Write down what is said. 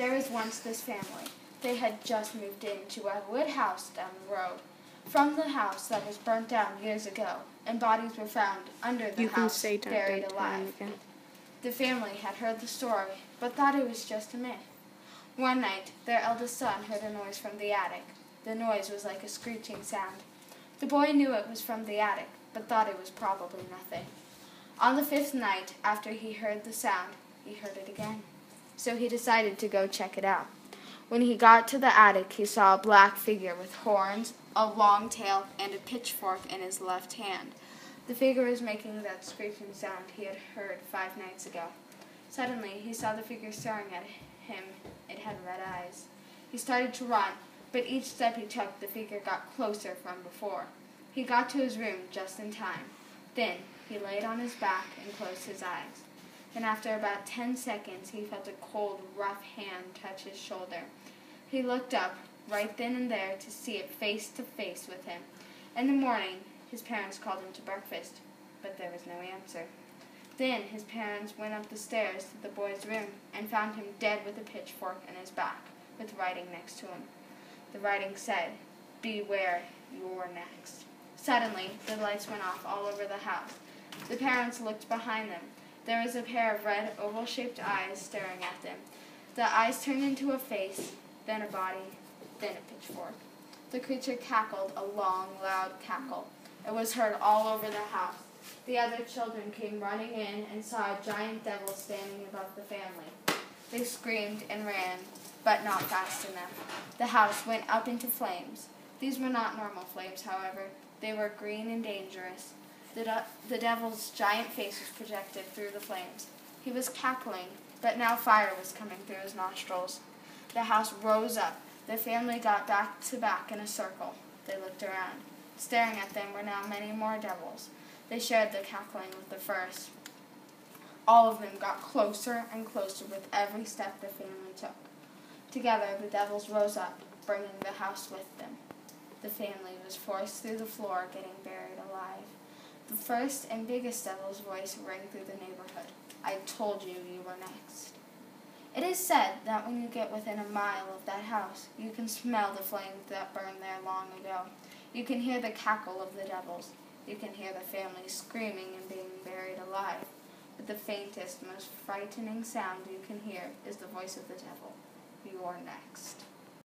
There was once this family. They had just moved into a wood house down the road. From the house that was burnt down years ago, and bodies were found under the house, buried alive. The family had heard the story, but thought it was just a myth. One night, their eldest son heard a noise from the attic. The noise was like a screeching sound. The boy knew it was from the attic, but thought it was probably nothing. On the fifth night, after he heard the sound, he heard it again. So he decided to go check it out. When he got to the attic, he saw a black figure with horns, a long tail, and a pitchfork in his left hand. The figure was making that screeching sound he had heard 5 nights ago. Suddenly, he saw the figure staring at him. It had red eyes. He started to run, but each step he took, the figure got closer from before. He got to his room just in time. Then, he laid on his back and closed his eyes. Then after about 10 seconds, he felt a cold, rough hand touch his shoulder. He looked up, right then and there, to see it face to face with him. In the morning, his parents called him to breakfast, but there was no answer. Then his parents went up the stairs to the boy's room and found him dead with a pitchfork in his back, with writing next to him. The writing said, "Beware, you're next." Suddenly, the lights went off all over the house. The parents looked behind them. There was a pair of red, oval-shaped eyes staring at them. The eyes turned into a face, then a body, then a pitchfork. The creature cackled a long, loud cackle. It was heard all over the house. The other children came running in and saw a giant devil standing above the family. They screamed and ran, but not fast enough. The house went up into flames. These were not normal flames, however. They were green and dangerous. The devil's giant face was projected through the flames. He was cackling, but now fire was coming through his nostrils. The house rose up. The family got back to back in a circle. They looked around. Staring at them were now many more devils. They shared the cackling with the first. All of them got closer and closer with every step the family took. Together, the devils rose up, bringing the house with them. The family was forced through the floor, getting buried alive. The first and biggest devil's voice rang through the neighborhood. "I told you you were next." It is said that when you get within a mile of that house, you can smell the flames that burned there long ago. You can hear the cackle of the devils. You can hear the family screaming and being buried alive. But the faintest, most frightening sound you can hear is the voice of the devil. "You're next."